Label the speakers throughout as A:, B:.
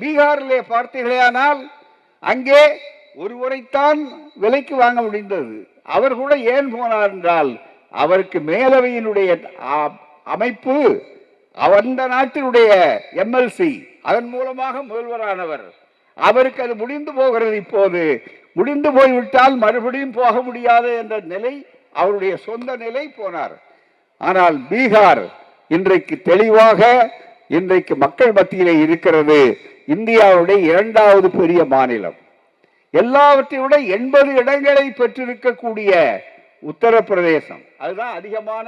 A: பீகாரிலே பார்த்தீர்களேயானால் அங்கே ஒருவரைத்தான் விலைக்கு வாங்க முடிந்தது. அவர் கூட ஏன் போனார் என்றால் அவருக்கு மேலவையினுடைய அமைப்பு அந்த நாட்டினுடைய எம்எல்சி அதன் மூலமாக முதல்வரானவர். அவருக்கு அது முடிந்து போகிறது. இப்போது முடிந்து போய்விட்டால் மறுபடியும் போக முடியாது என்ற நிலை, அவருடைய சொந்த நிலை போனார். ஆனால் பீகார் இன்றைக்கு தெளிவாக இன்றைக்கு மக்கள் மத்தியிலே இருக்கிறது. இந்தியாவுடைய இரண்டாவது பெரிய மாநிலம். எல்லாவற்றையும் 80 இடங்களை பெற்றிருக்கக்கூடிய உத்தரப்பிரதேசம், அதுதான் அதிகமான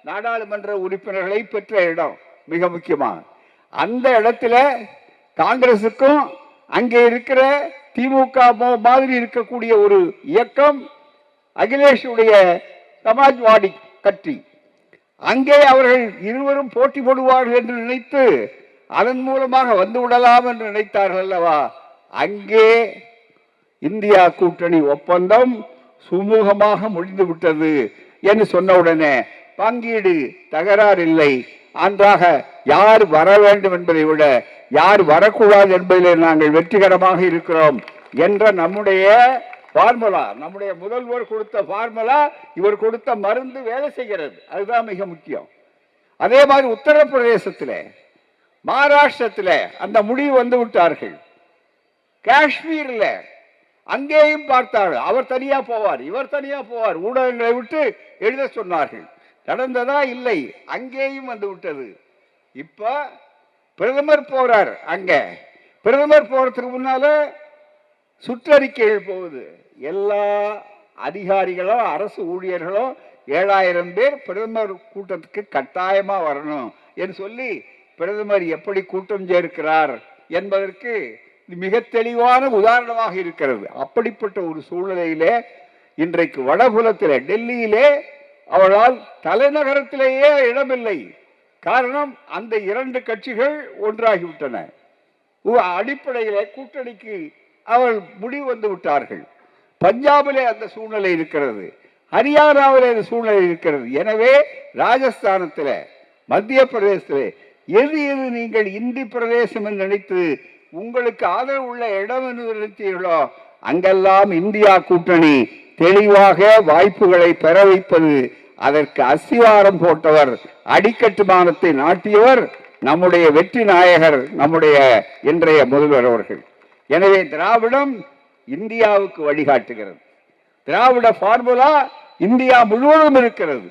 A: நாடாளுமன்ற உறுப்பினர்களை பெற்ற இடம். மிக முக்கியமான அந்த இடத்துல காங்கிரசுக்கும் அங்கே இருக்கிற திமுக மாதிரி இருக்கக்கூடிய ஒரு இயக்கம், அகிலேஷுடைய சமாஜ்வாடி கட்சி, அங்கே அவர்கள் இருவரும் போட்டி போடுவார்கள் என்று நினைத்து அதன் மூலமாக வந்து விடலாம் என்று நினைத்தார்கள் அல்லவா. அங்கே இந்தியா கூட்டணி ஒப்பந்தம் சுமூகமாக முடிந்து விட்டது என்று சொன்னவுடனே பங்கீடு தகராறு இல்லை. அன்றாக யார் வர வேண்டும் என்பதை விட யார் வரக்கூடாது என்பதிலே நாங்கள் வெற்றிகரமாக இருக்கிறோம் என்ற நம்முடைய பார்முலா, நம்முடைய முதல்வர் கொடுத்த பார்முலா, இவர் கொடுத்த மருந்து வேலை செய்கிறது. அதுதான் மிக முக்கியம். அதே மாதிரி உத்தரப்பிரதேசத்தில், மகாராஷ்டிரத்தில் அந்த முடிவு வந்து விட்டார்கள். காஷ்மீரில் அங்கேயும் பார்த்தார்கள். அவர் தனியா போவார், இவர் தனியா போவார், ஊடகங்களை விட்டு எழுத சொன்னார்கள். நடந்ததா? இல்லை. அங்கேயும் வந்து விட்டது. இப்ப பிரதமர் போறார். அங்க பிரதமர் போறதுக்கு முன்னால சுற்றறிக்கைகள் போகுது. எல்லா அதிகாரிகளும் அரசு ஊழியர்களும் 7000 பேர் பிரதமர் கூட்டத்துக்கு கட்டாயமா வரணும் என்று சொல்லி பிரதமர் எப்படி கூட்டம் சேர்க்கிறார் என்பதற்கு மிக தெளிவான உதாரணமாக இருக்கிறது. அப்படிப்பட்ட ஒரு சூழ்நிலையிலே இன்றைக்கு வடபுலத்திலே, டெல்லியிலே அவளால் தலைநகரத்திலேயே இடமில்லை. காரணம், அந்த 2 கட்சிகள் ஒன்றாகிவிட்டன. அடிப்படையிலே கூட்டணிக்கு அவள் முடிவு வந்து விட்டார்கள். பஞ்சாபிலே அந்த சூழ்நிலை இருக்கிறது, ஹரியானாவிலே அந்த சூழ்நிலை இருக்கிறது. எனவே ராஜஸ்தானத்தில், மத்திய பிரதேசத்திலே எது நீங்கள் இந்தி பிரதேசம் என்று நினைத்து உங்களுக்கு ஆதரவு உள்ள இடம் என்று நினைத்தீர்களோ அங்கெல்லாம் இந்தியா கூட்டணி தெளிவாக வாய்ப்புகளை பெற வைப்பது. அதற்கு அஸ்திவாரம் போட்டவர், அடிக்கட்டுமானத்தை நாட்டியவர் நம்முடைய வெற்றி நாயகர், நம்முடைய இன்றைய முதல்வர் அவர்கள். எனவே திராவிடம் இந்தியாவுக்கு வழிகாட்டுகிறது. திராவிட பார்முலா இந்தியா முழுவதும் இருக்கிறது.